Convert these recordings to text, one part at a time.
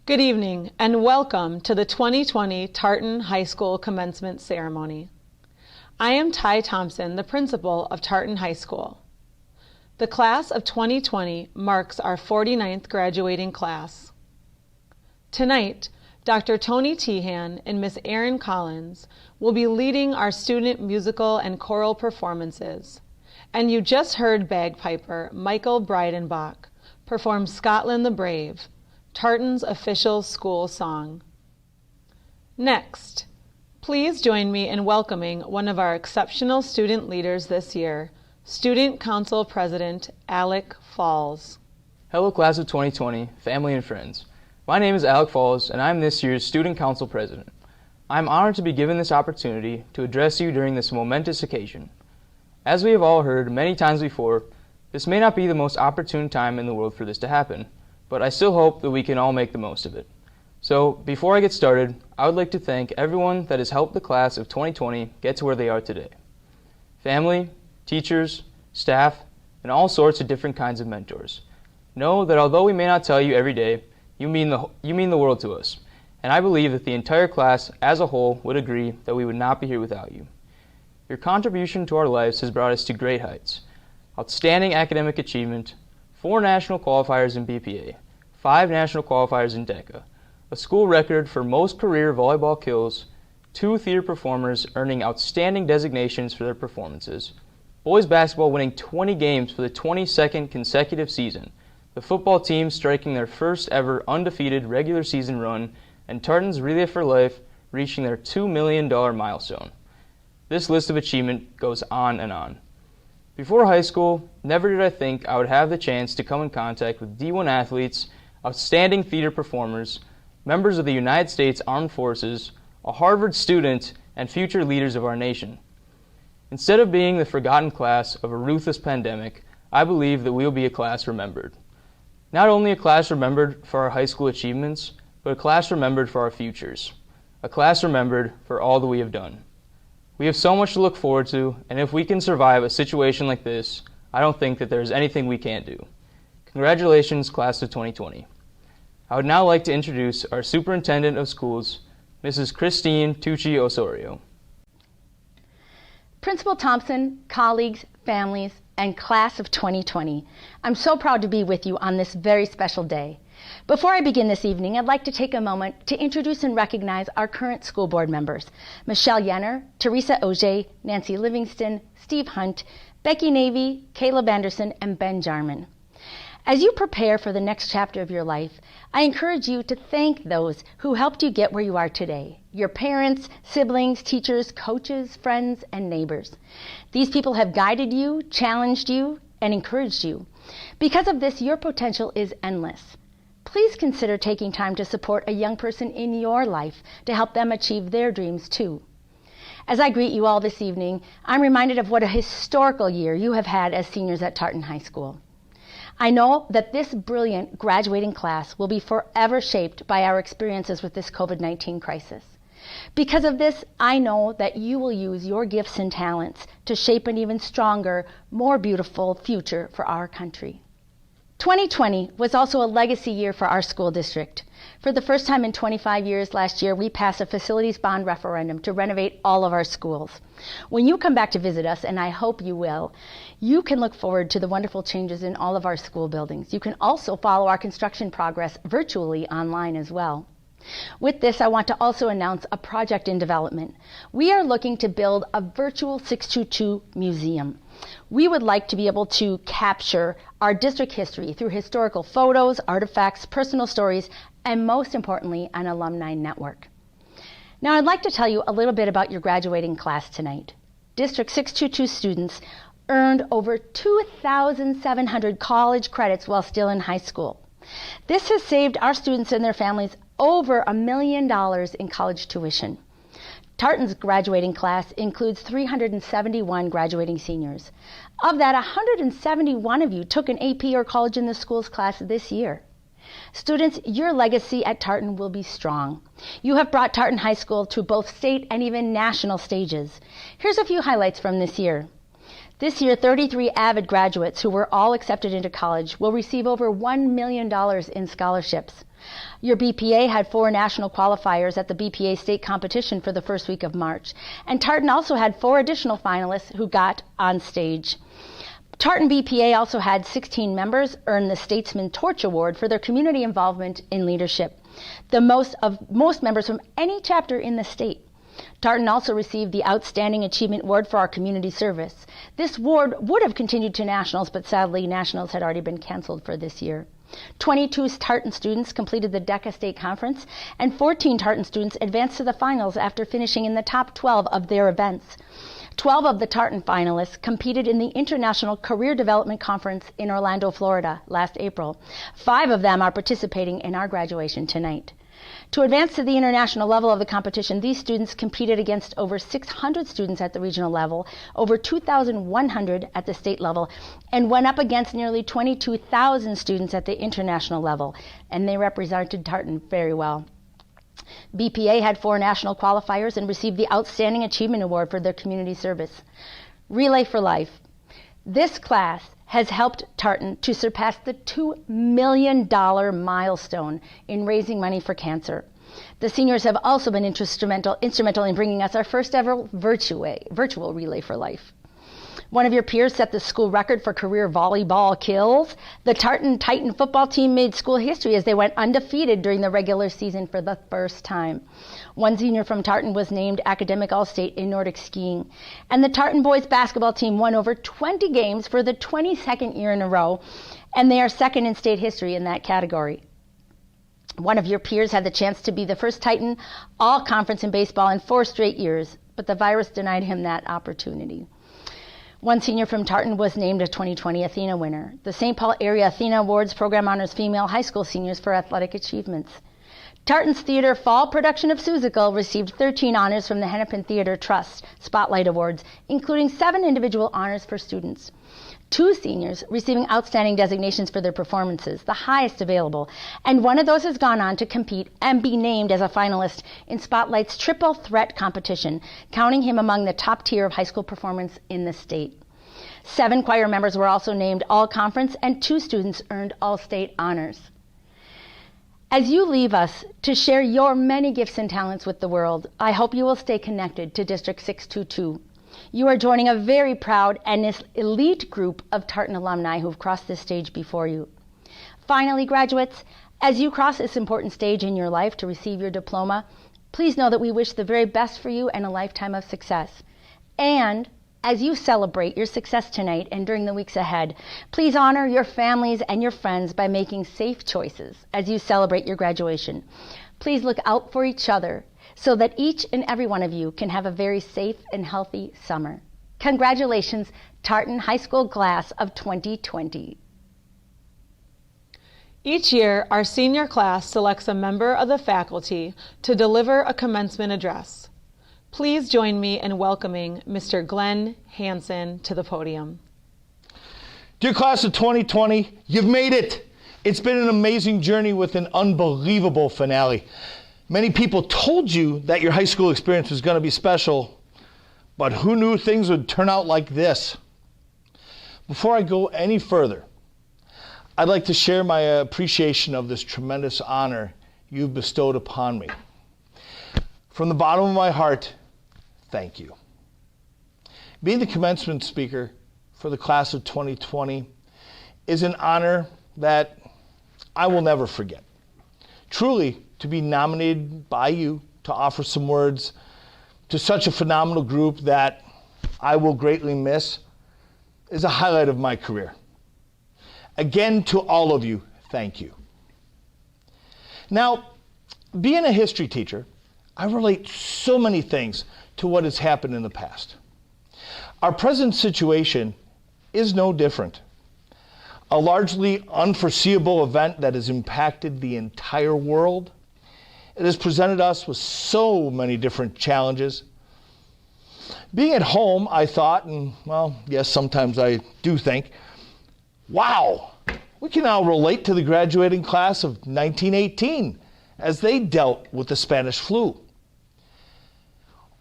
Good evening and welcome to the 2020 Tartan High School Commencement Ceremony. I am Ty Thompson, the principal of Tartan High School. The class of 2020 marks our 49th graduating class. Tonight, Dr. Tony Tehan and Miss Erin Collins will be leading our student musical and choral performances, and you just heard bagpiper Michael Breidenbach perform Scotland the Brave, Tartan's official school song. Next, please join me in welcoming one of our exceptional student leaders this year, Student Council President Alec Falls. Hello class of 2020, family and friends. My name is Alec Falls and I'm this year's Student Council President. I'm honored to be given this opportunity to address you during this momentous occasion. As we have all heard many times before, this may not be the most opportune time in the world for this to happen, but I still hope that we can all make the most of it. So, before I get started, I would like to thank everyone that has helped the class of 2020 get to where they are today. Family, teachers, staff, and all sorts of different kinds of mentors. Know that although we may not tell you every day, you mean the world to us, and I believe that the entire class as a whole would agree that we would not be here without you. Your contribution to our lives has brought us to great heights. Outstanding academic achievement, 4 national qualifiers in BPA, 5 national qualifiers in DECA, a school record for most career volleyball kills, 2 theater performers earning outstanding designations for their performances, boys basketball winning 20 games for the 22nd consecutive season, the football team striking their first ever undefeated regular season run, and Tartan's Relay for Life reaching their $2 million milestone. This list of achievement goes on and on. Before high school, never did I think I would have the chance to come in contact with D1 athletes, outstanding theater performers, members of the United States Armed Forces, a Harvard student, and future leaders of our nation. Instead of being the forgotten class of a ruthless pandemic, I believe that we will be a class remembered. Not only a class remembered for our high school achievements, but a class remembered for our futures. A class remembered for all that we have done. We have so much to look forward to, and if we can survive a situation like this, I don't think that there is anything we can't do. Congratulations, class of 2020. I would now like to introduce our Superintendent of Schools, Mrs. Christine Tucci Osorio. Principal Thompson, colleagues, families, and class of 2020, I'm so proud to be with you on this very special day. Before I begin this evening, I'd like to take a moment to introduce and recognize our current school board members, Michelle Yenner, Teresa Auger, Nancy Livingston, Steve Hunt, Becky Navy, Caleb Anderson, and Ben Jarman. As you prepare for the next chapter of your life, I encourage you to thank those who helped you get where you are today, your parents, siblings, teachers, coaches, friends, and neighbors. These people have guided you, challenged you, and encouraged you. Because of this, your potential is endless. Please consider taking time to support a young person in your life to help them achieve their dreams too. As I greet you all this evening, I'm reminded of what a historical year you have had as seniors at Tartan High School. I know that this brilliant graduating class will be forever shaped by our experiences with this COVID-19 crisis. Because of this, I know that you will use your gifts and talents to shape an even stronger, more beautiful future for our country. 2020 was also a legacy year for our school district. For the first time in 25 years last year, we passed a facilities bond referendum to renovate all of our schools. When you come back to visit us, and I hope you will, you can look forward to the wonderful changes in all of our school buildings. You can also follow our construction progress virtually online as well. With this, I want to also announce a project in development. We are looking to build a virtual 622 museum. We would like to be able to capture our district history through historical photos, artifacts, personal stories, and most importantly, an alumni network. Now, I'd like to tell you a little bit about your graduating class tonight. District 622 students earned over 2,700 college credits while still in high school. This has saved our students and their families over $1 million in college tuition. Tartan's graduating class includes 371 graduating seniors. Of that, 171 of you took an AP or College in the Schools class this year. Students, your legacy at Tartan will be strong. You have brought Tartan High School to both state and even national stages. Here's a few highlights from this year. This year, 33 avid graduates who were all accepted into college will receive over $1 million in scholarships. Your BPA had 4 national qualifiers at the BPA state competition for the first week of March, and Tartan also had 4 additional finalists who got on stage. Tartan BPA also had 16 members earn the Statesman Torch Award for their community involvement in leadership, the most members from any chapter in the state. Tartan also received the Outstanding Achievement Award for our community service. This award would have continued to nationals, but sadly nationals had already been canceled for this year. 22 Tartan students completed the DECA State Conference, and 14 Tartan students advanced to the finals after finishing in the top 12 of their events. 12 of the Tartan finalists competed in the International Career Development Conference in Orlando, Florida, last April. 5 of them are participating in our graduation tonight. To advance to the international level of the competition, these students competed against over 600 students at the regional level, over 2,100 at the state level, and went up against nearly 22,000 students at the international level, and they represented Tartan very well. BPA had 4 national qualifiers and received the Outstanding Achievement Award for their community service. Relay for Life. This class has helped Tartan to surpass the $2 million milestone in raising money for cancer. The seniors have also been instrumental in bringing us our first ever virtual Relay for Life. One of your peers set the school record for career volleyball kills. The Tartan Titan football team made school history as they went undefeated during the regular season for the first time. One senior from Tartan was named Academic All-State in Nordic skiing. And the Tartan boys basketball team won over 20 games for the 22nd year in a row, and they are second in state history in that category. One of your peers had the chance to be the first Titan all-conference in baseball in 4 straight years, but the virus denied him that opportunity. One senior from Tartan was named a 2020 Athena winner. The St. Paul Area Athena Awards program honors female high school seniors for athletic achievements. Tartan's theater fall production of Seussical received 13 honors from the Hennepin Theater Trust Spotlight Awards, including 7 individual honors for students. 2 seniors receiving outstanding designations for their performances, the highest available, and one of those has gone on to compete and be named as a finalist in Spotlight's Triple Threat competition, counting him among the top tier of high school performance in the state. 7 choir members were also named all-conference, and 2 students earned all-state honors. As you leave us to share your many gifts and talents with the world, I hope you will stay connected to District 622. You are joining a very proud and elite group of Tartan alumni who've crossed this stage before you. Finally, graduates, as you cross this important stage in your life to receive your diploma, please know that we wish the very best for you and a lifetime of success. And as you celebrate your success tonight and during the weeks ahead, please honor your families and your friends by making safe choices as you celebrate your graduation. Please look out for each other so that each and every one of you can have a very safe and healthy summer. Congratulations, Tartan High School Class of 2020. Each year, our senior class selects a member of the faculty to deliver a commencement address. Please join me in welcoming Mr. Glenn Hansen to the podium. Dear class of 2020, you've made it. It's been an amazing journey with an unbelievable finale. Many people told you that your high school experience was going to be special, but who knew things would turn out like this? Before I go any further, I'd like to share my appreciation of this tremendous honor you've bestowed upon me. From the bottom of my heart, thank you. Being the commencement speaker for the class of 2020 is an honor that I will never forget. Truly, to be nominated by you to offer some words to such a phenomenal group that I will greatly miss is a highlight of my career. Again, to all of you, thank you. Now, being a history teacher, I relate so many things to what has happened in the past. Our present situation is no different. A largely unforeseeable event that has impacted the entire world. It has presented us with so many different challenges. Being at home, I thought, and well, yes, sometimes I do think, wow, we can now relate to the graduating class of 1918 as they dealt with the Spanish flu.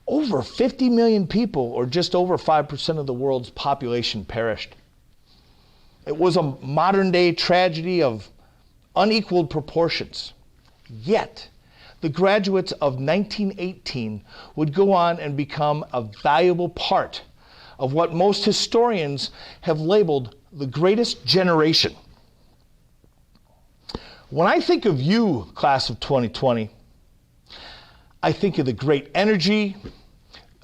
over 50 million people, or just over 5% of the world's population, perished. It was a modern-day tragedy of unequaled proportions. Yet, the graduates of 1918 would go on and become a valuable part of what most historians have labeled the greatest generation. When I think of you, class of 2020, I think of the great energy,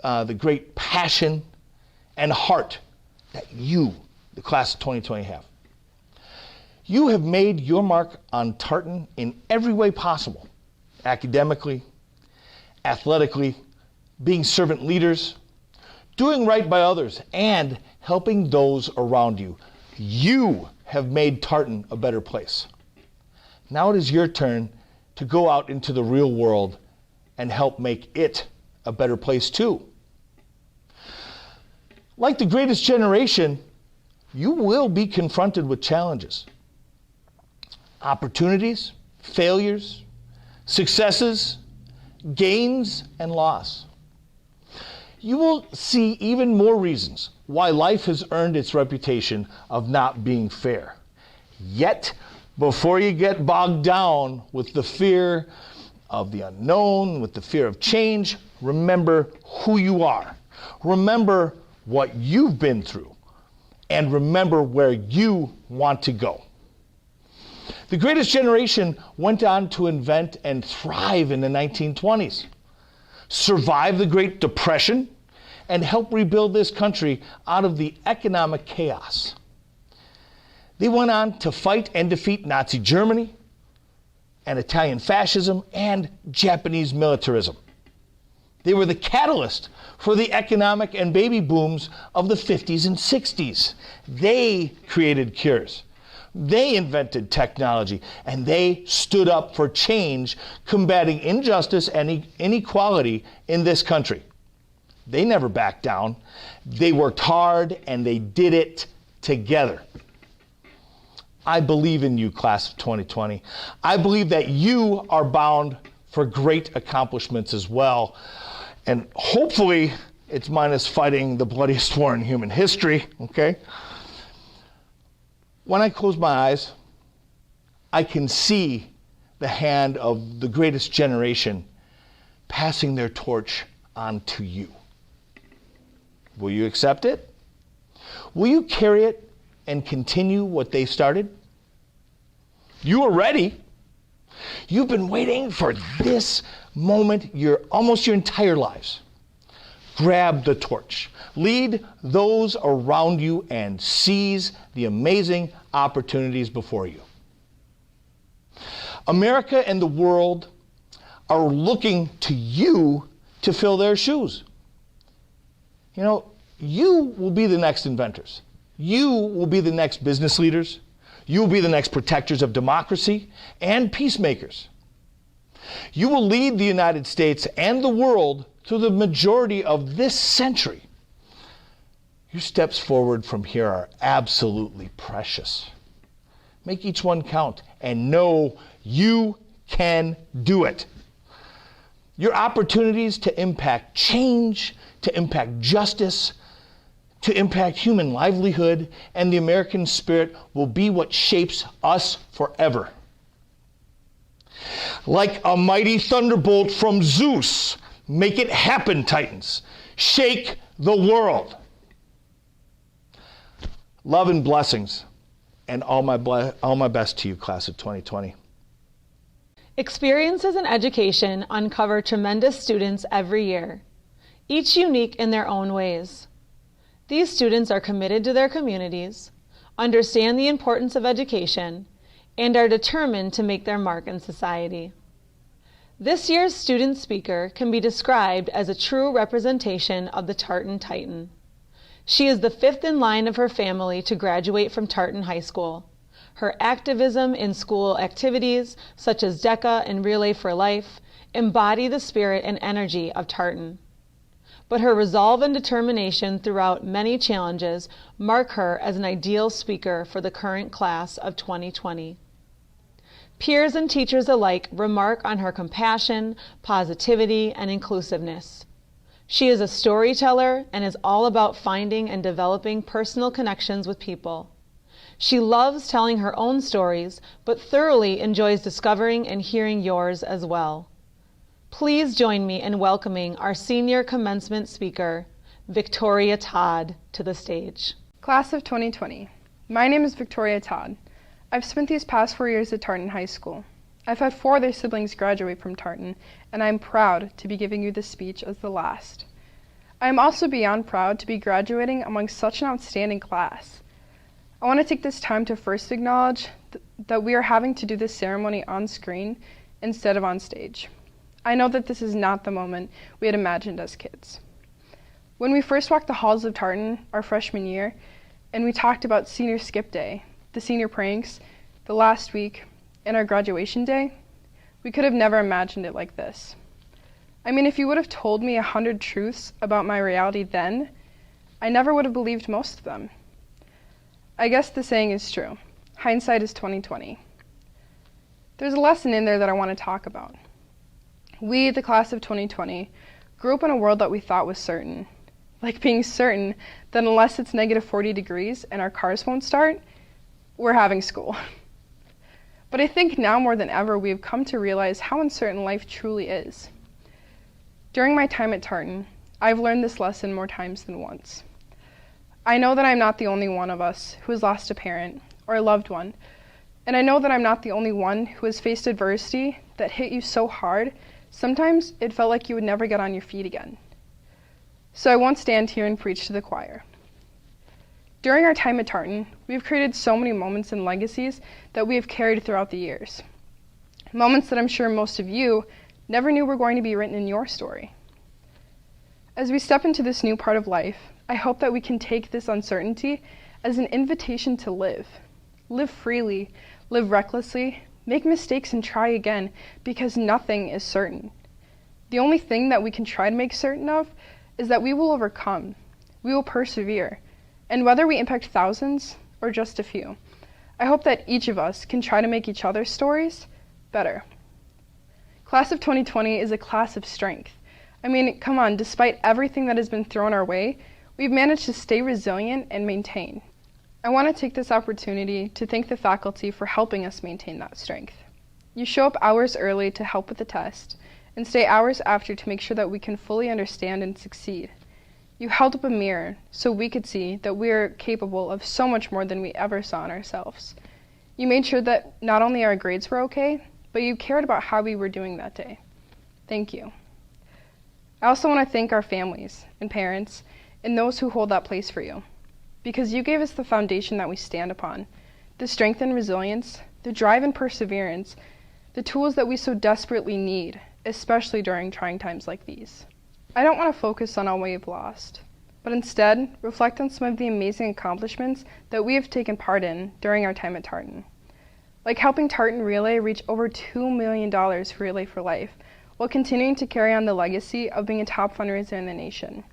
the great passion, and heart that you, the class of 2020, have. You have made your mark on Tartan in every way possible. Academically, athletically, being servant leaders, doing right by others, and helping those around you. You have made Tartan a better place. Now it is your turn to go out into the real world and help make it a better place too. Like the greatest generation, you will be confronted with challenges, opportunities, failures, successes, gains, and loss. You will see even more reasons why life has earned its reputation of not being fair. Yet, before you get bogged down with the fear of the unknown, with the fear of change, remember who you are. Remember what you've been through, and remember where you want to go. The greatest generation went on to invent and thrive in the 1920s, survive the Great Depression, and help rebuild this country out of the economic chaos. They went on to fight and defeat Nazi Germany, and Italian fascism, and Japanese militarism. They were the catalyst for the economic and baby booms of the 50s and 60s. They created cures. They invented technology, and they stood up for change, combating injustice and inequality in this country. They never backed down. They worked hard, and they did it together. I believe in you, class of 2020. I believe that you are bound for great accomplishments as well. And hopefully, it's minus fighting the bloodiest war in human history, okay? When I close my eyes, I can see the hand of the greatest generation passing their torch on to you. Will you accept it? Will you carry it and continue what they started? You are ready. You've been waiting for this moment almost your entire lives. Grab the torch. Lead those around you and seize the amazing opportunities before you. America and the world are looking to you to fill their shoes. You know, you will be the next inventors. You will be the next business leaders. You will be the next protectors of democracy and peacemakers. You will lead the United States and the world through the majority of this century. Your steps forward from here are absolutely precious. Make each one count and know you can do it. Your opportunities to impact change, to impact justice, to impact human livelihood and the American spirit will be what shapes us forever. Like a mighty thunderbolt from Zeus, make it happen, Titans. Shake the world. Love and blessings, and all my best to you, class of 2020. Experiences in education uncover tremendous students every year, each unique in their own ways. These students are committed to their communities, understand the importance of education, and are determined to make their mark in society. This year's student speaker can be described as a true representation of the Tartan Titan. She is the fifth in line of her family to graduate from Tartan High School. Her activism in school activities, such as DECA and Relay for Life, embody the spirit and energy of Tartan. But her resolve and determination throughout many challenges mark her as an ideal speaker for the current class of 2020. Peers and teachers alike remark on her compassion, positivity, and inclusiveness. She is a storyteller and is all about finding and developing personal connections with people. She loves telling her own stories, but thoroughly enjoys discovering and hearing yours as well. Please join me in welcoming our senior commencement speaker, Victoria Todd, to the stage. Class of 2020. My name is Victoria Todd. I've spent these past 4 years at Tartan High School. I've had 4 other siblings graduate from Tartan, and I'm proud to be giving you this speech as the last. I am also beyond proud to be graduating among such an outstanding class. I want to take this time to first acknowledge that we are having to do this ceremony on screen instead of on stage. I know that this is not the moment we had imagined as kids. When we first walked the halls of Tartan our freshman year, and we talked about senior skip day, the senior pranks, the last week, and our graduation day, we could have never imagined it like this. I mean, if you would have told me 100 truths about my reality then, I never would have believed most of them. I guess the saying is true. Hindsight is 20/20. There's a lesson in there that I want to talk about. We, the class of 2020, grew up in a world that we thought was certain. Like being certain that unless it's -40 degrees and our cars won't start, we're having school. But I think now more than ever we have come to realize how uncertain life truly is. During my time at Tartan, I've learned this lesson more times than once. I know that I'm not the only one of us who has lost a parent or a loved one, and I know that I'm not the only one who has faced adversity that hit you so hard, sometimes it felt like you would never get on your feet again. So I won't stand here and preach to the choir. During our time at Tartan, we've created so many moments and legacies that we have carried throughout the years. Moments that I'm sure most of you never knew were going to be written in your story. As we step into this new part of life, I hope that we can take this uncertainty as an invitation to live. Live freely, live recklessly, make mistakes and try again, because nothing is certain. The only thing that we can try to make certain of is that we will overcome, we will persevere, and whether we impact thousands or just a few, I hope that each of us can try to make each other's stories better. Class of 2020 is a class of strength. I mean, come on, despite everything that has been thrown our way, we've managed to stay resilient and maintain. I want to take this opportunity to thank the faculty for helping us maintain that strength. You show up hours early to help with the test, and stay hours after to make sure that we can fully understand and succeed. You held up a mirror so we could see that we are capable of so much more than we ever saw in ourselves. You made sure that not only our grades were okay, but you cared about how we were doing that day. Thank you. I also want to thank our families and parents and those who hold that place for you, because you gave us the foundation that we stand upon, the strength and resilience, the drive and perseverance, the tools that we so desperately need, especially during trying times like these. I don't want to focus on all we have lost, but instead reflect on some of the amazing accomplishments that we have taken part in during our time at Tartan. Like helping Tartan Relay reach over $2 million for Relay for Life, while continuing to carry on the legacy of being a top fundraiser in the nation.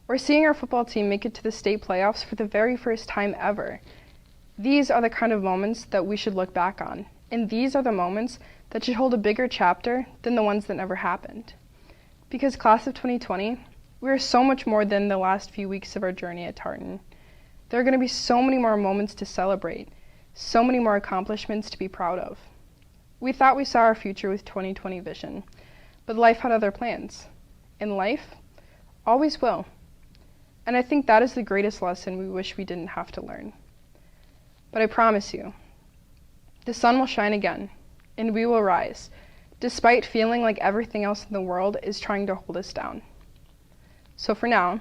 Or seeing our football team make it to the state playoffs for the very first time ever. These are the kind of moments that we should look back on, and these are the moments that should hold a bigger chapter than the ones that never happened. Because class of 2020, we are so much more than the last few weeks of our journey at Tartan. There are going to be so many more moments to celebrate, so many more accomplishments to be proud of. We thought we saw our future with 2020 vision, but life had other plans. And life always will. And I think that is the greatest lesson we wish we didn't have to learn. But I promise you, the sun will shine again, and we will rise, despite feeling like everything else in the world is trying to hold us down. So for now,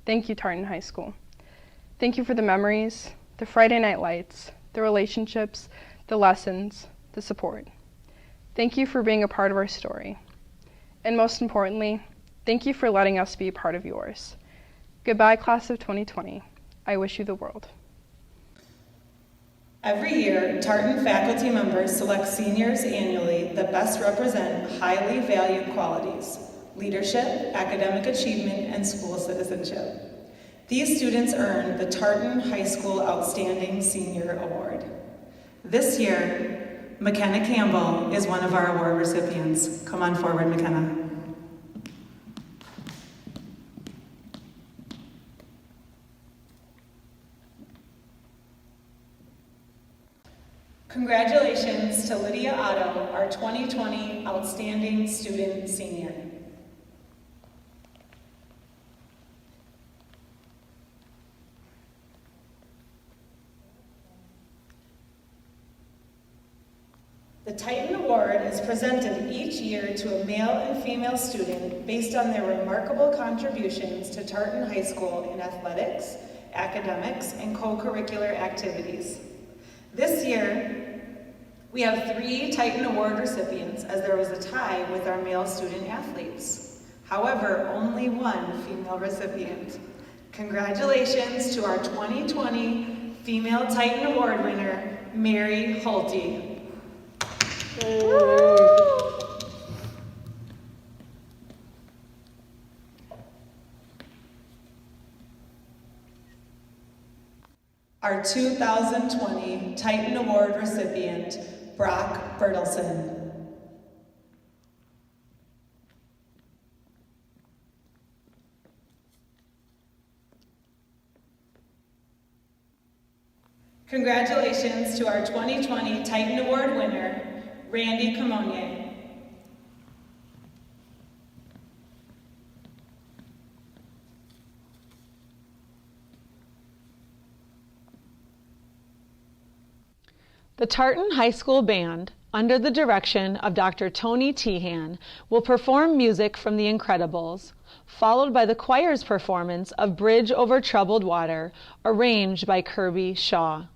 thank you, Tartan High School. Thank you for the memories, the Friday night lights, the relationships, the lessons, the support. Thank you for being a part of our story. And most importantly, thank you for letting us be a part of yours. Goodbye, class of 2020. I wish you the world. Every year, Tartan faculty members select seniors annually that best represent highly valued qualities: leadership, academic achievement, and school citizenship. These students earn the Tartan High School Outstanding Senior Award. This year, McKenna Campbell is one of our award recipients. Come on forward, McKenna. Congratulations to Lydia Otto, our 2020 Outstanding Student Senior. The Titan Award is presented each year to a male and female student based on their remarkable contributions to Tartan High School in athletics, academics, and co-curricular activities. This year, we have 3 Titan Award recipients as there was a tie with our male student athletes. However, only 1 female recipient. Congratulations to our 2020 Female Titan Award winner, Mary Hulte. Our 2020 Titan Award recipient, Brock Bertelson. Congratulations to our 2020 Titan Award winner, Randy Camonier. The Tartan High School Band, under the direction of Dr. Tony Tehan, will perform music from The Incredibles, followed by the choir's performance of Bridge Over Troubled Water, arranged by Kirby Shaw.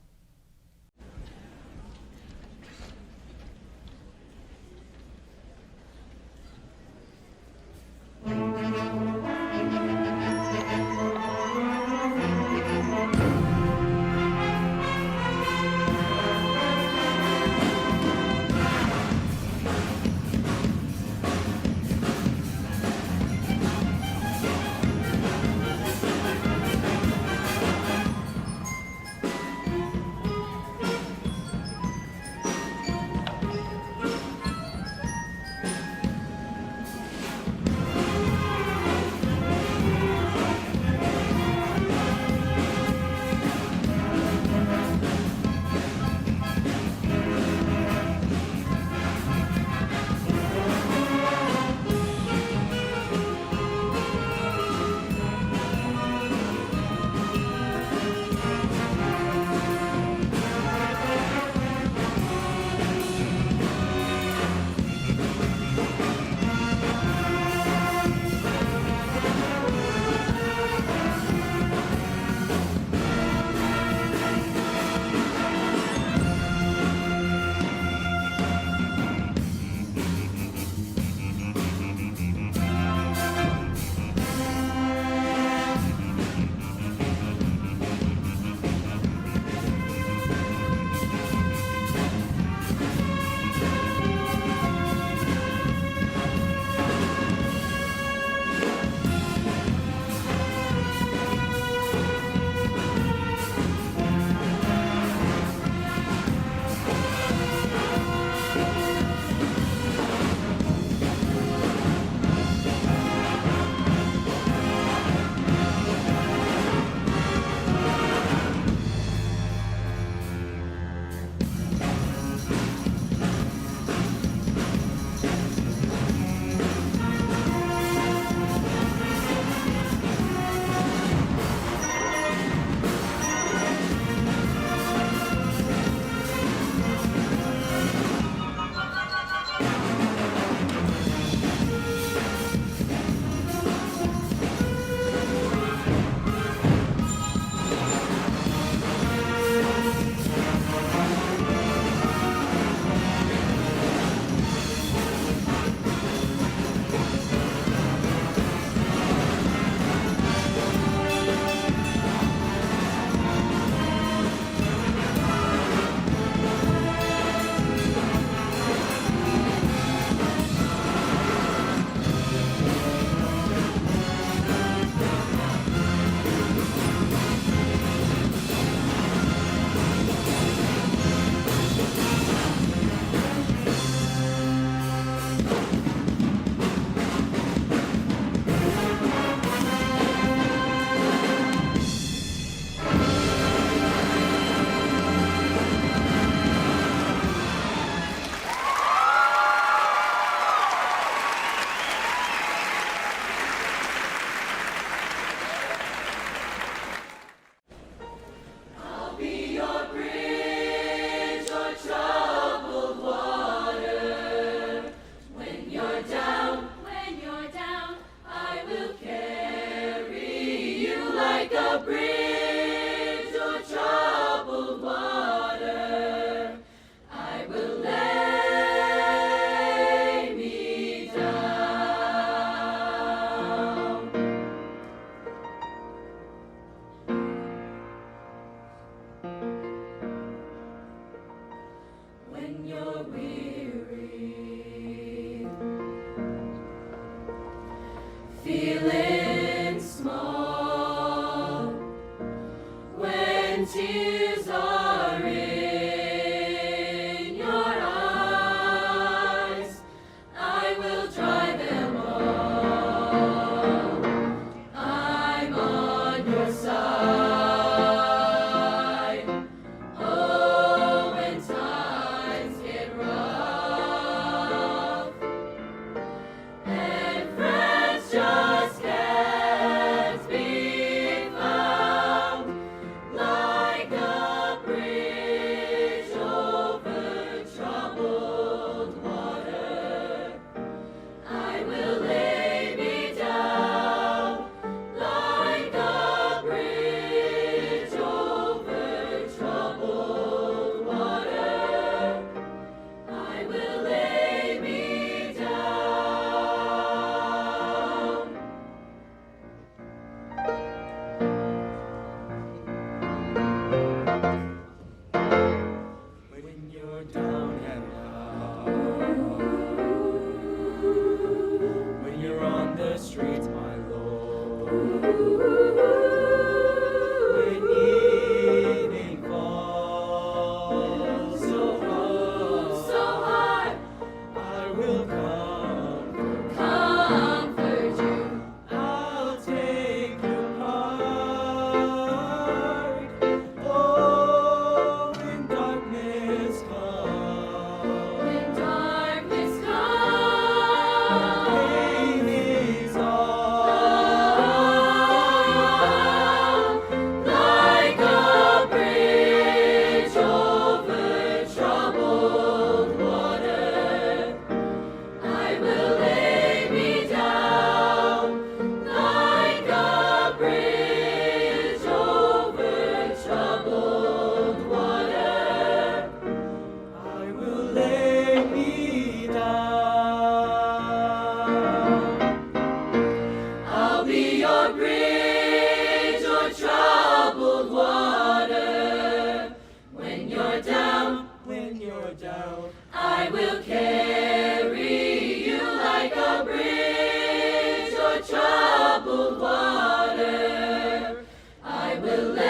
I will carry you like a bridge or troubled water. I will lay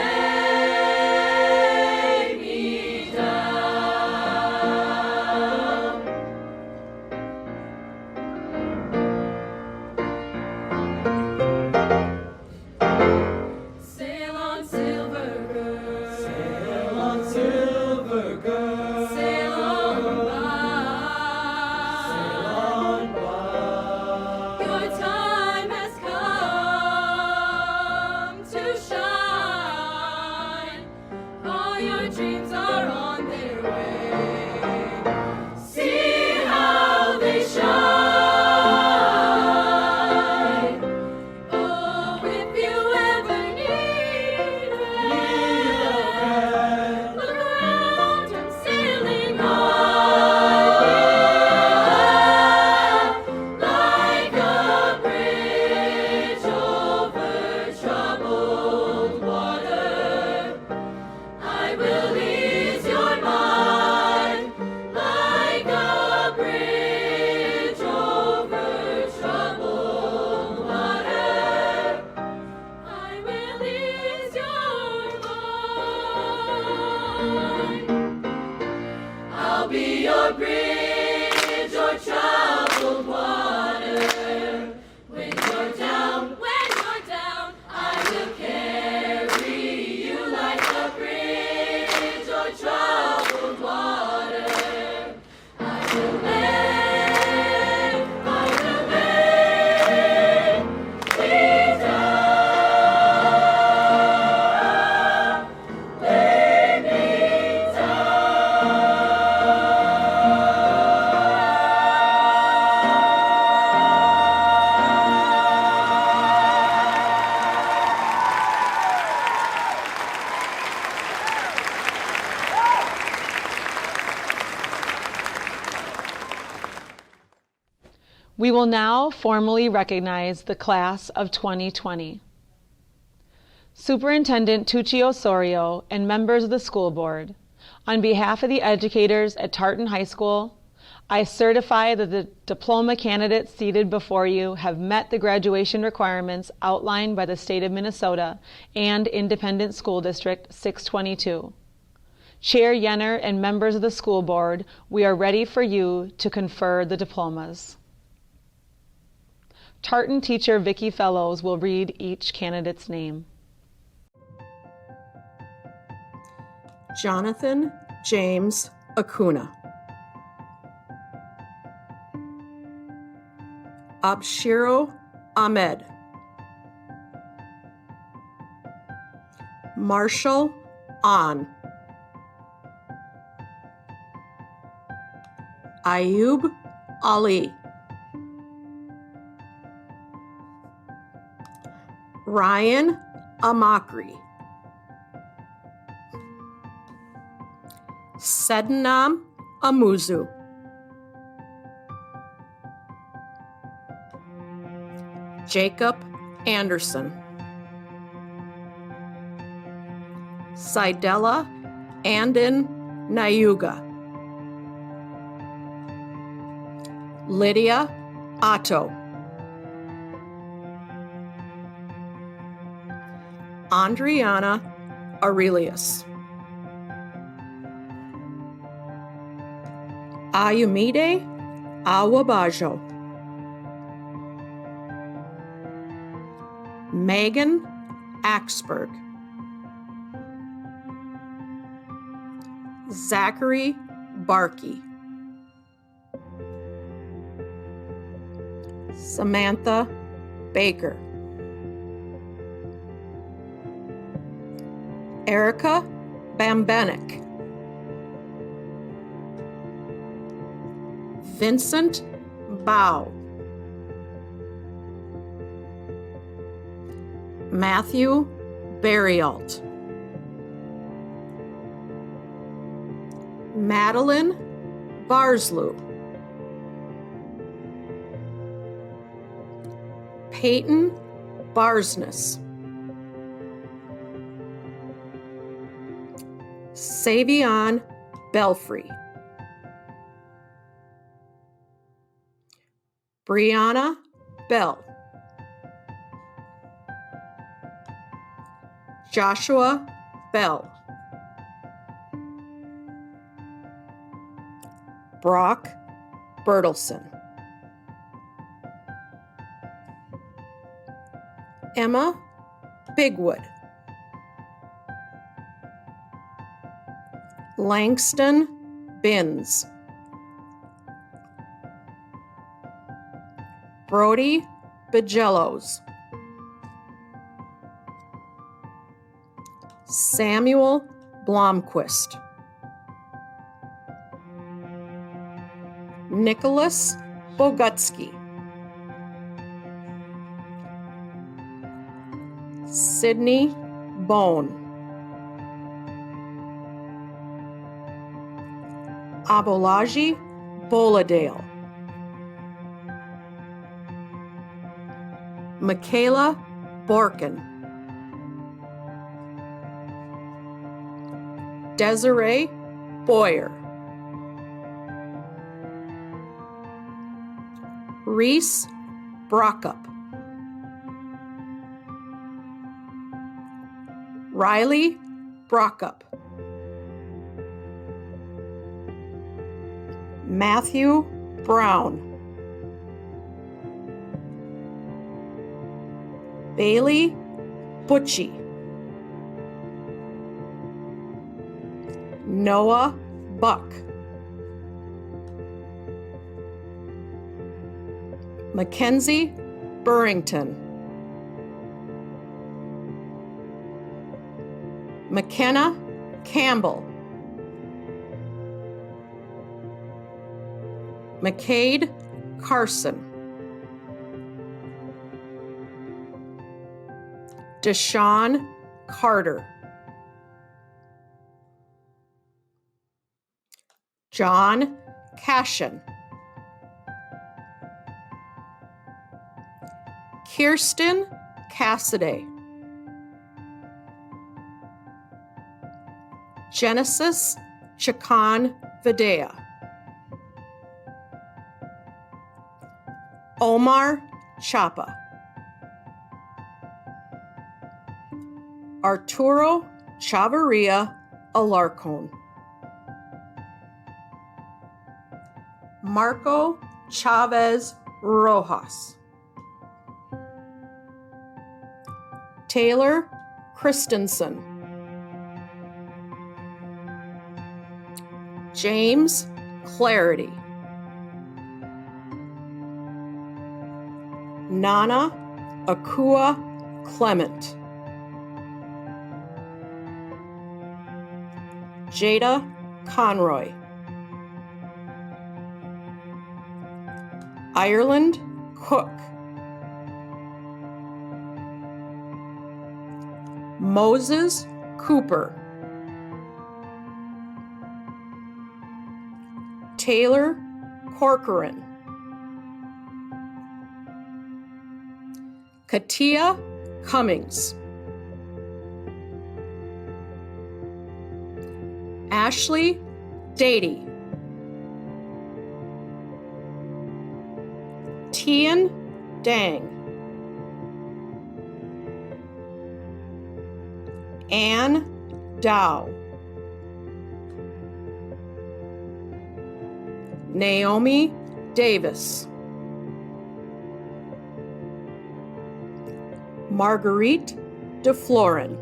me down. Sail on, silver girl. Sail on, silver girl. Sail on by. Sail on by. Your time has come to shine. All your dreams are on their way. See how they shine. Oh, if you ever need help, look around, I'm sailing high, like a bridge over troubled water. I will ease your mind, like a bridge over troubled water. I will ease your mind. I'll be your bridge or troubled water. When you're down, I will carry you like a bridge or troubled water. I will lay me down, lay me We will now formally recognize the class of 2020. Superintendent Tucci Osorio and members of the school board, on behalf of the educators at Tartan High School, I certify that the diploma candidates seated before you have met the graduation requirements outlined by the state of Minnesota and Independent School District 622. Chair Yenner and members of the school board, we are ready for you to confer the diplomas. Tartan teacher Vicki Fellows will read each candidate's name. Jonathan James Acuna. Abshiro Ahmed. Marshall An. Ayub Ali. Ryan Amakri. Sednam Amuzu. Jacob Anderson. Sidella Andin Nayuga. Lydia Otto. Andriana Aurelius. Ayumide Awabajo. Megan Axberg. Zachary Barkey. Samantha Baker. Erica Bambenik. Vincent Bow. Matthew Berrialt. Madeline Barslew. Peyton Barsness. Savion Belfry. Brianna Bell, Joshua Bell, Brock Bertelson, Emma Bigwood, Langston Binns, Brody Bajellos, Samuel Blomquist, Nicholas Bogutsky, Sydney Bone, Abolaji Boladale, Michaela Borkin, Desiree Boyer, Reese Brockup, Riley Brockup, Matthew Brown, Bailey Butchie, Noah Buck, Mackenzie Burrington, McKenna Campbell, McCade Carson, Deshaun Carter, John Cashin, Kirsten Cassidy, Genesis Chacon Videa, Omar Chapa, Arturo Chavarria Alarcon, Marco Chavez Rojas, Taylor Christensen, James Clarity, Nana Akua Clement, Jada Conroy, Ireland Cook, Moses Cooper, Taylor Corcoran, Katia Cummings, Ashley Dady, Tian Dang, Ann Dow, Naomi Davis, Marguerite DeFlorin,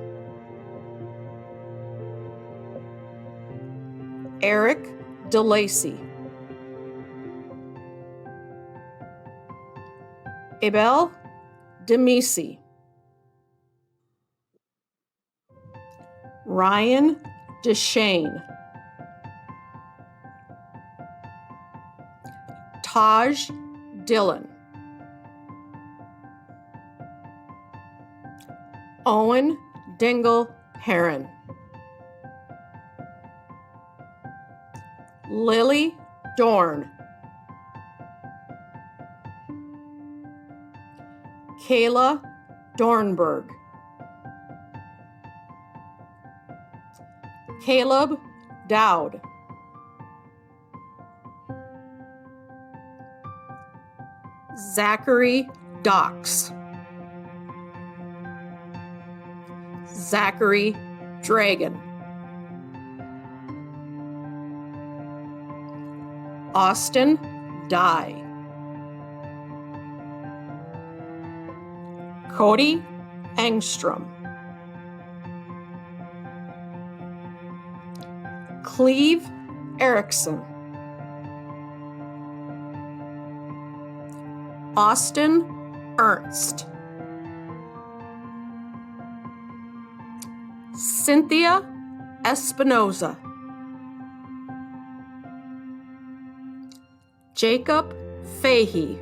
Eric DeLacy, Abel Demisi, Ryan DeShane, Taj Dillon, Owen Dingle Heron, Lily Dorn, Kayla Dornberg, Caleb Dowd, Zachary Docks. Zachary Dragon. Austin Dye. Cody Engstrom. Cleve Erickson. Austin Ernst. Cynthia Espinoza. Jacob Fahey.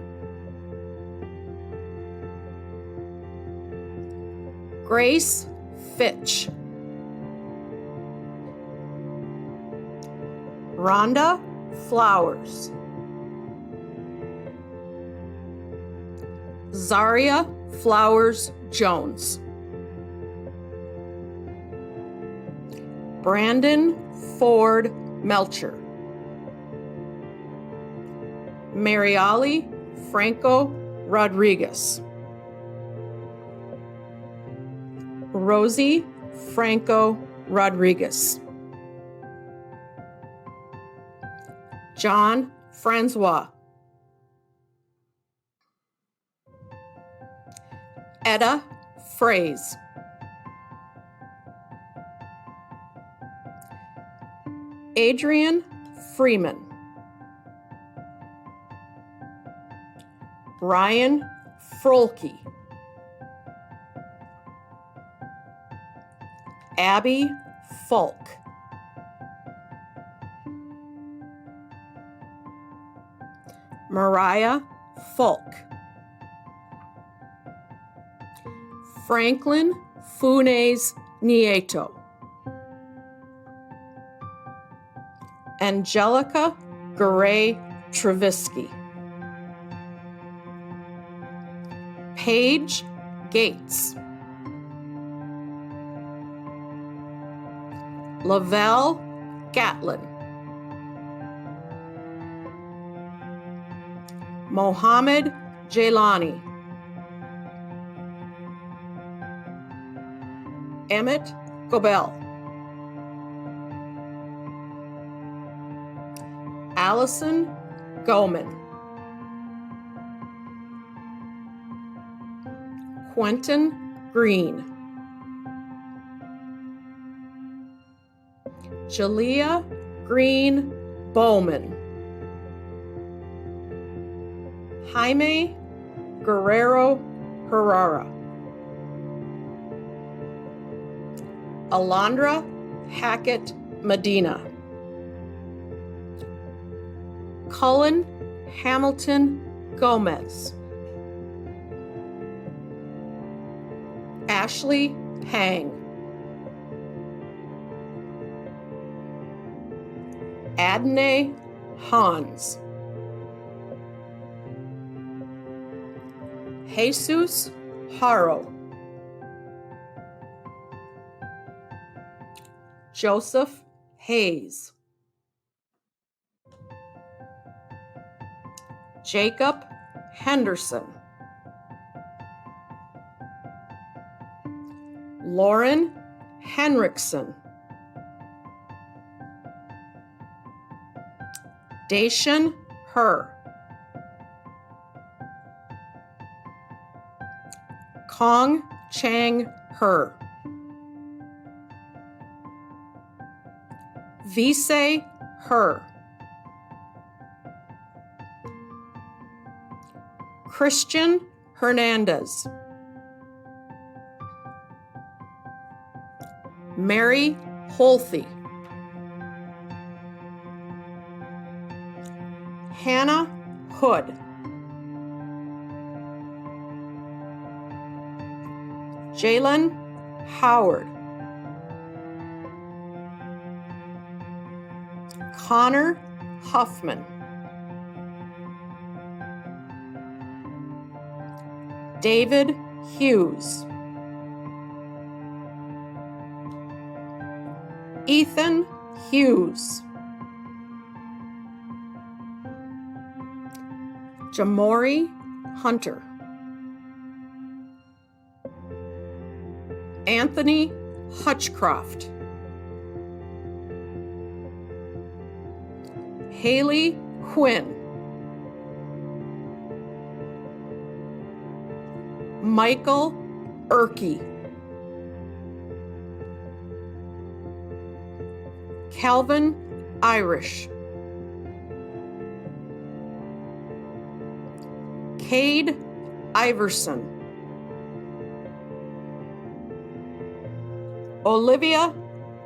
Grace Fitch. Rhonda Flowers. Zaria Flowers Jones. Brandon Ford Melcher. Mariali Franco Rodriguez. Rosie Franco Rodriguez. John Francois. Etta Fraze. Adrian Freeman. Brian Frolke. Abby Falk. Mariah Falk. Franklin Funes Nieto. Angelica Garay Trevisky. Paige Gates. Lavelle Gatlin. Mohammed Jailani. Emmett Gobel. Allison Goman. Quentin Green. Jalea Green Bowman. Jaime Guerrero Herrera. Alondra Hackett Medina. Cullen Hamilton Gomez. Ashley Hang. Adne Hans. Jesus Haro. Joseph Hayes. Jacob Henderson. Lauren Henriksen. Dacian Her. Kong Chang Her. Vise Her. Christian Hernandez. Mary Holthe. Hannah Hood. Jalen Howard. Connor Huffman. David Hughes. Ethan Hughes. Jamori Hunter. Anthony Hutchcroft. Haley Quinn. Michael Erkey. Calvin Irish. Cade Iverson. Olivia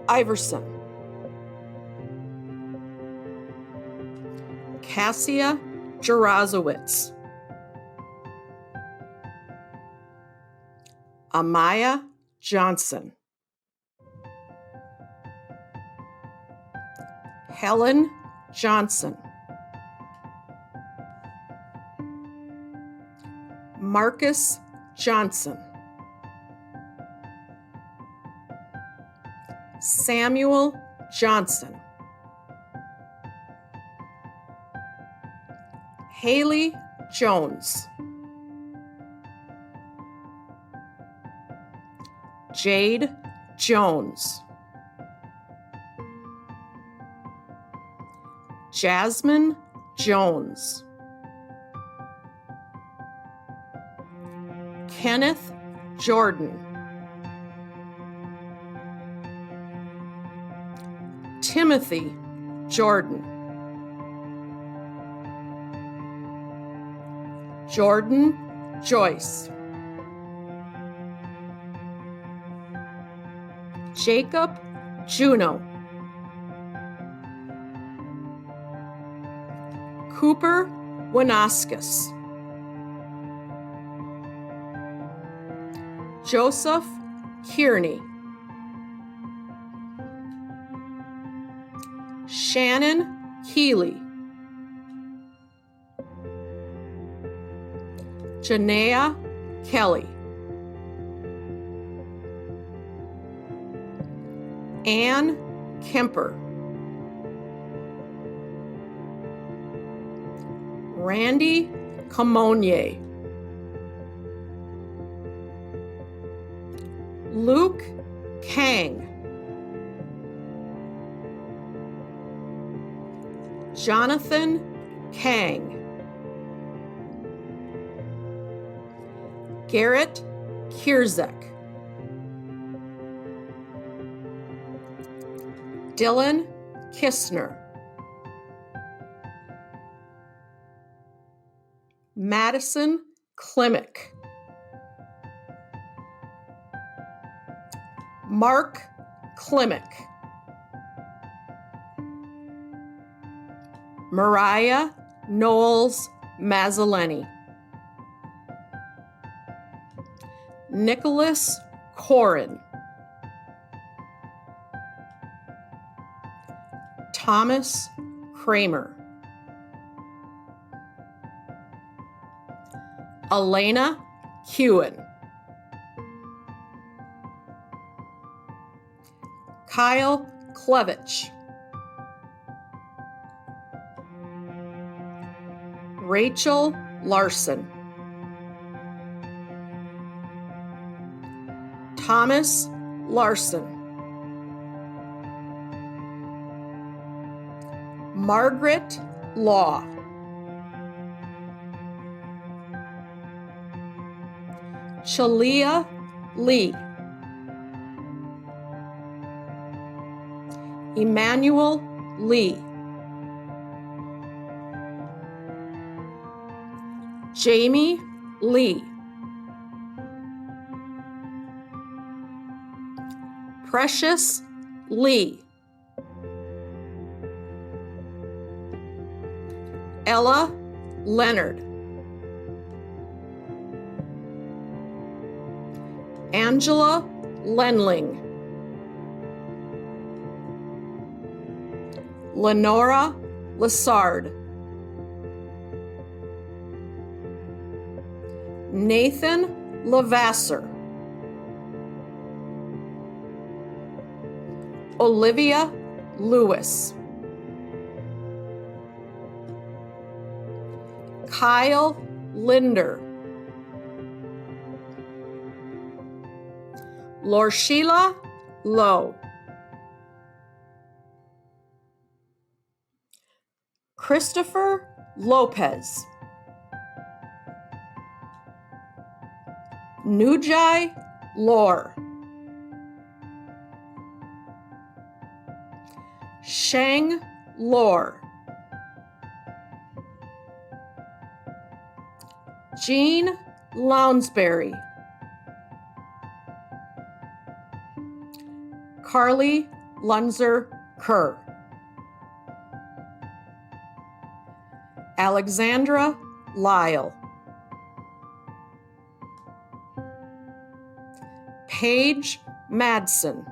Iverson. Cassia Jarazowitz. Amaya Johnson. Helen Johnson. Marcus Johnson. Samuel Johnson. Haley Jones. Jade Jones. Jasmine Jones. Kenneth Jordan. Timothy Jordan. Jordan Joyce. Jacob Juno. Cooper Wanaskis. Joseph Kearney. Shannon Keeley. Janaea Kelly. Ann Kemper. Randy Camonier. Luke Kang. Jonathan Kang. Garrett Kierzek. Dylan Kistner. Madison Klimick. Mark Klimick. Mariah Knowles Mazzoleni. Nicholas Corin. Thomas Kramer. Elena Hewen. Kyle Klevich. Rachel Larson. Thomas Larson. Margaret Law. Shalia Lee. Emmanuel Lee. Jamie Lee. Precious Lee. Ella Leonard. Angela Lenling. Lenora Lassard. Nathan Lavasser. Olivia Lewis. Kyle Linder. Lorshila Lowe. Christopher Lopez. Nujai Lore. Shang Lore. Jean Lounsbury. Carly Lunzer Kerr. Alexandra Lyle. Paige Madsen.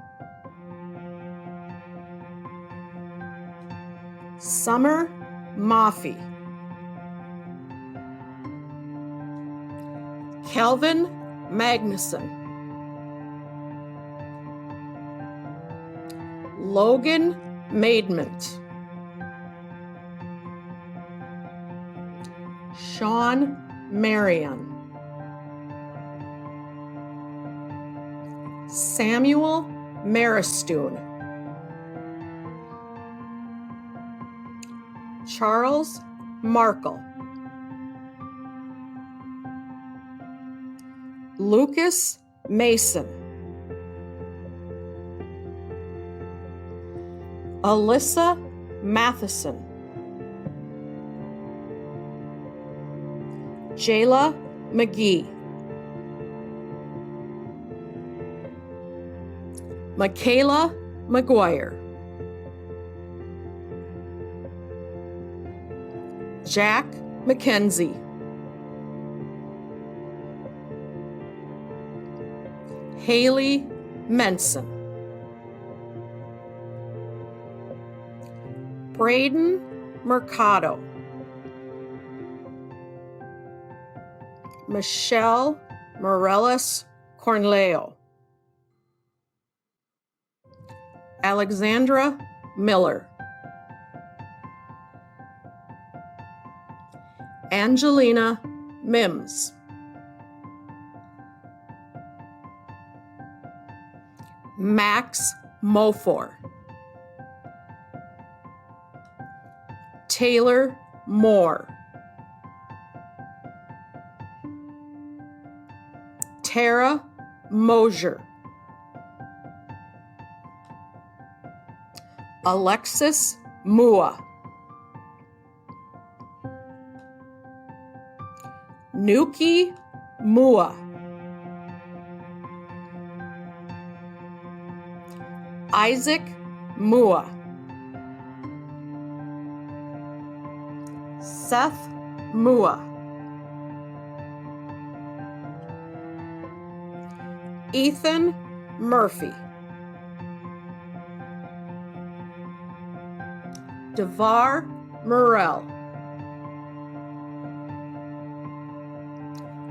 Summer Maffey. Kelvin Magnuson. Logan Maidment. Sean Marion. Samuel Maristoon. Charles Markle. Lucas Mason. Alyssa Matheson. Jayla McGee. Michaela McGuire. Jack McKenzie. Haley Menson. Braden Mercado. Michelle Morellis Cornleo. Alexandra Miller. Angelina Mims. Max Mofor. Taylor Moore. Tara Mosier. Alexis Mua. Nuki Mua. Isaac Mua. Seth Mua. Ethan Murphy. Devar Murrell.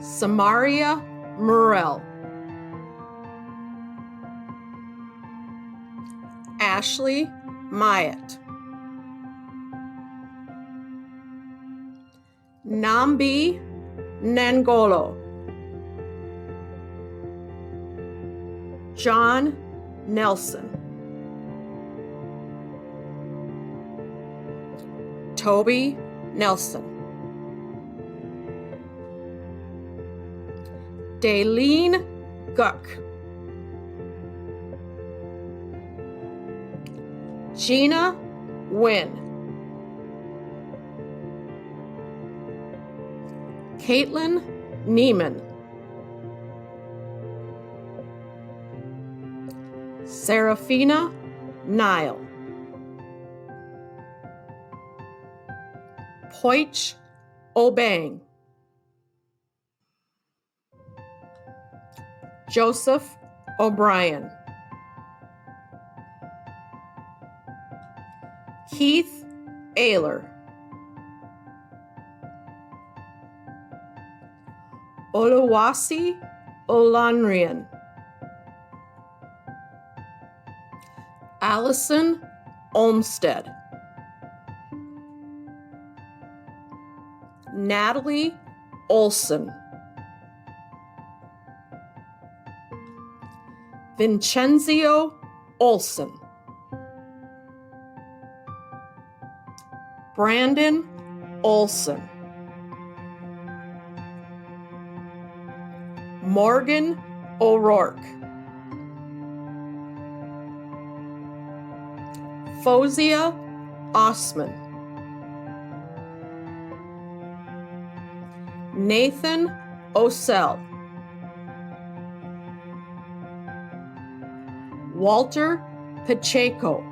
Samaria Murrell. Ashley Myatt. Nambi Nangolo. John Nelson. Toby Nelson. Daleen Guck. Gina Wynn. Caitlin Neiman. Serafina Nile. Poich Obang. Joseph O'Brien. Keith Ayler. Oluwasi Olanrian. Allison Olmsted. Natalie Olson. Vincenzio Olson. Brandon Olson. Morgan O'Rourke. Fozia Osman. Nathan Osell. Walter Pacheco.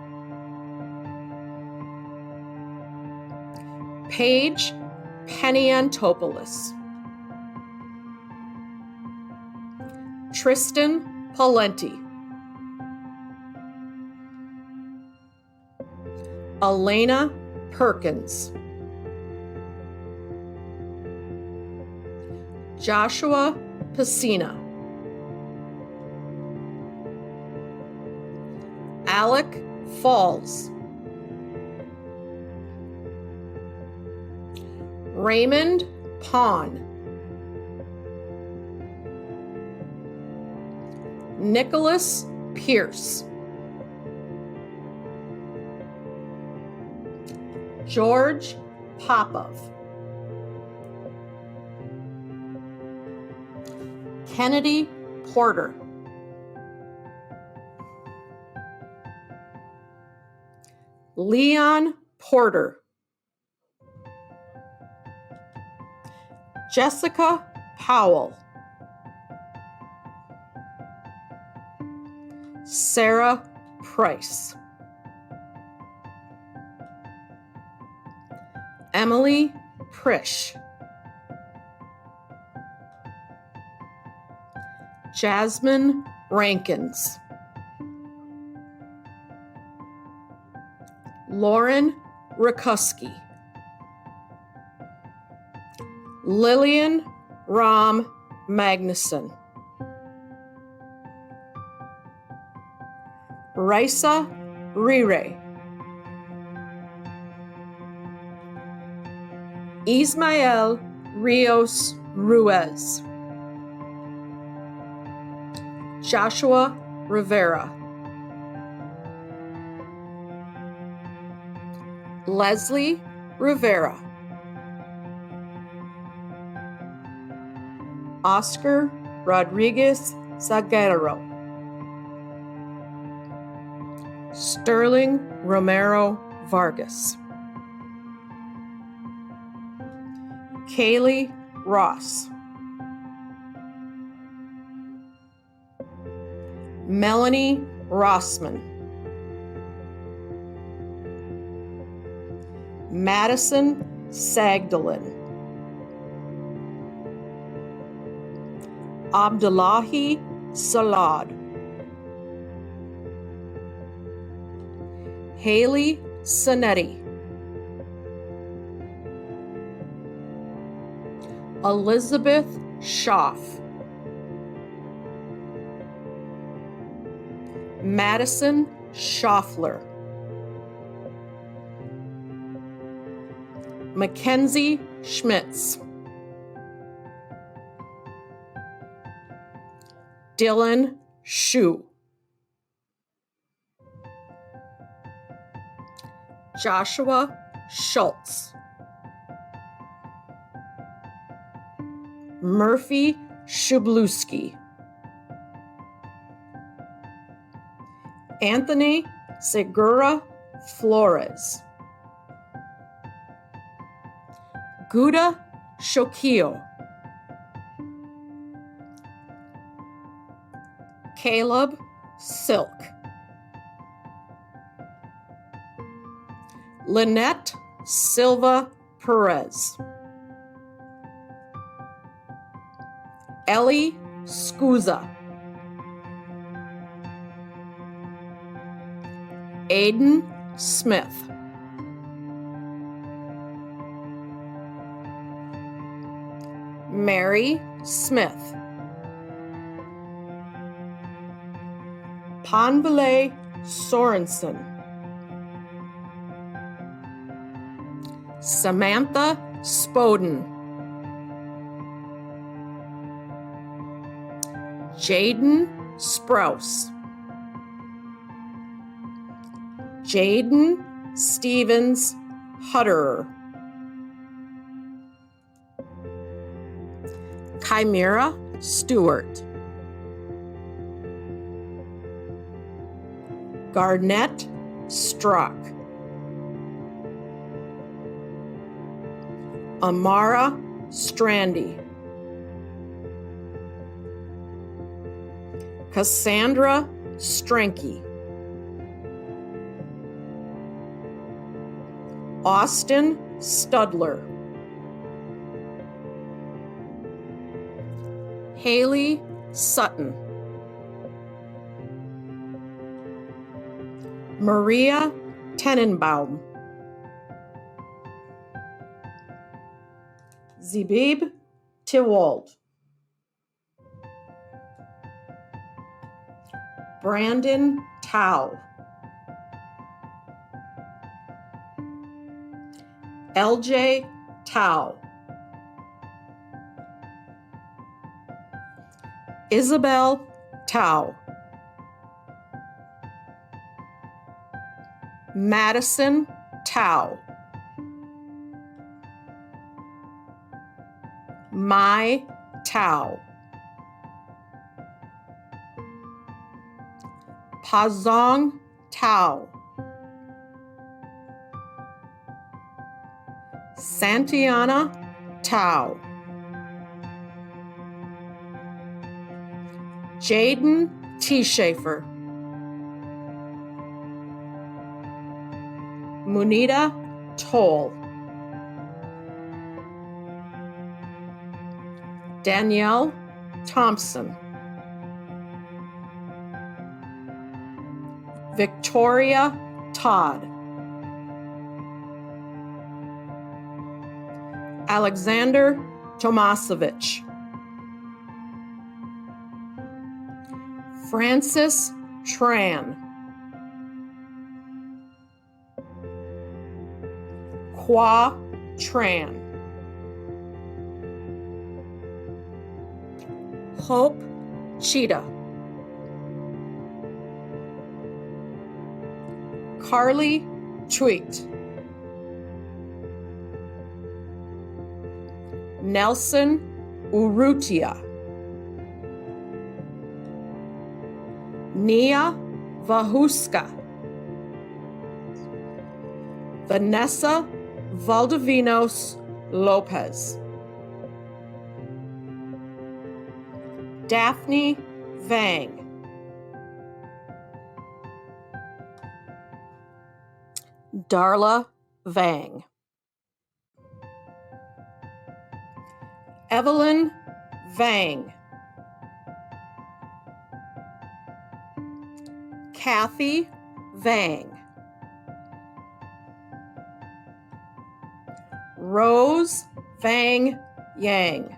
Paige Peniantopoulos. Tristan Palenti. Elena Perkins. Joshua Pacina. Alec Falls. Raymond Pond. Nicholas Pierce. George Popov. Kennedy Porter. Leon Porter. Jessica Powell. Sarah Price. Emily Prish. Jasmine Rankins. Lauren Rakuski. Lillian Ram Magnuson. Raisa Rire. Ismael Rios Ruiz. Joshua Rivera. Leslie Rivera. Oscar Rodriguez Zaguero. Sterling Romero Vargas. Kaylee Ross. Melanie Rossman. Madison Sagdalin. Abdullahi Salad. Haley Sonetti. Elizabeth Schaff. Madison Schaffler. Mackenzie Schmitz. Dylan Shu. Joshua Schultz. Murphy Shublewski. Anthony Segura Flores. Guda Shokio. Caleb Silk. Lynette Silva Perez. Ellie Scusa. Aiden Smith. Mary Smith. Panvile Sorensen. Samantha Spoden. Jaden Sprouse. Jaden Stevens Hutterer. Chimera Stewart. Garnett Struck. Amara Strandy. Cassandra Stranke. Austin Studler. Haley Sutton. Maria Tenenbaum. Zibib Tiwald. Brandon Tao. LJ Tao. Isabel Tao. Madison Tao. Mai Tao. Pazong Tao. Santiana Tao. Jaden T. Schaefer. Munita Toll. Danielle Thompson. Victoria Todd. Alexander Tomasevich. Francis Tran. Kwa Tran. Hope Cheetah. Carly Tweet. Nelson Urrutia. Nia Vahuska. Vanessa Valdivinos Lopez. Daphne Vang. Darla Vang. Evelyn Vang. Kathy Vang. Rose Vang Yang.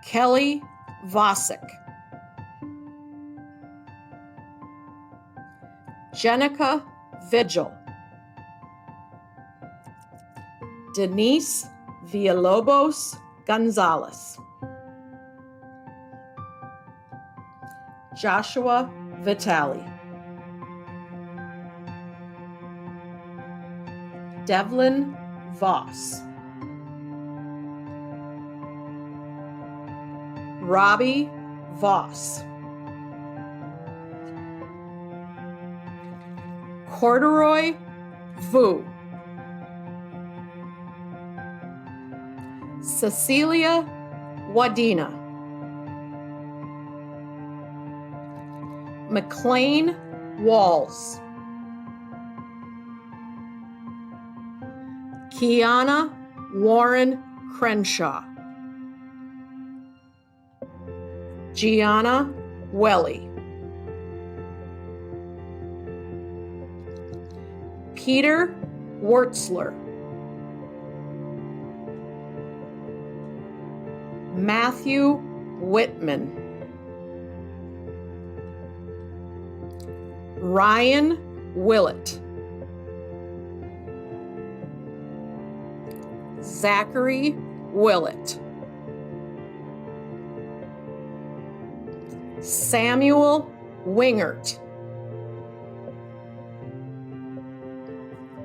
Kelly Vosick. Jenica Vigil. Denise Villalobos Gonzalez. Joshua Vitale. Devlin Voss. Robbie Voss. Corduroy Vu. Cecilia Wadena. McLean Walls. Kiana Warren Crenshaw. Gianna Welly. Peter Wertzler. Matthew Whitman. Ryan Willett. Zachary Willett. Samuel Wingert.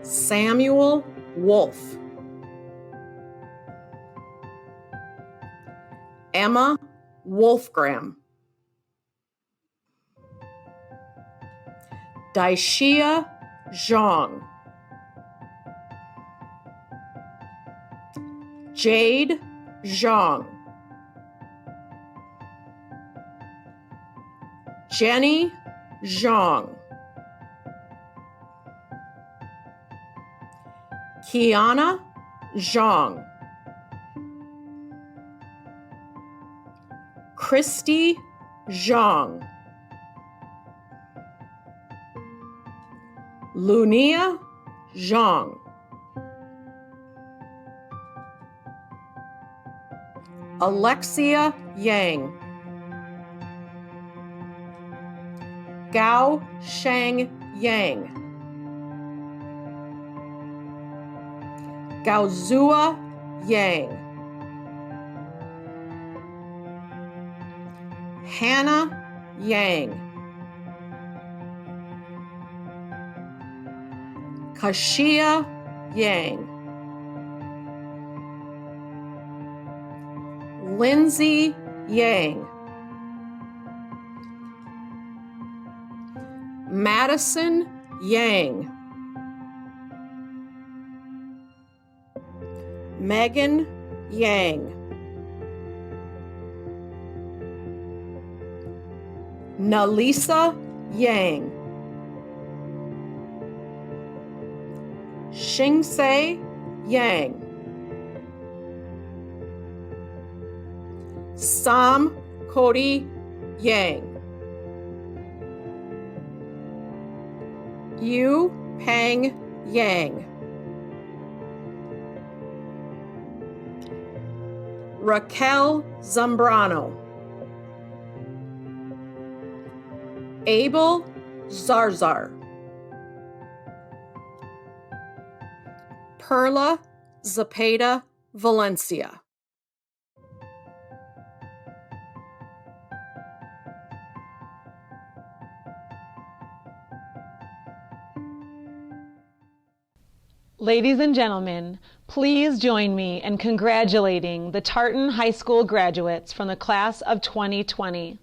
Samuel Wolf. Emma Wolfgram. Daishia Zhang. Jade Zhang. Jenny Zhang. Kiana Zhang. Christy Zhang. Lunia Zhang. Alexia Yang. Gao Shang Yang. Gaozua Yang. Hannah Yang. Kashia Yang. Lindsay Yang. Madison Yang. Megan Yang. Nalisa Yang. Shingsei Yang. Sam Cody Yang. Yu Peng Yang. Raquel Zambrano. Abel Zarzar. Perla Zapata Valencia. Ladies and gentlemen, please join me in congratulating the Tartan High School graduates from the class of 2020.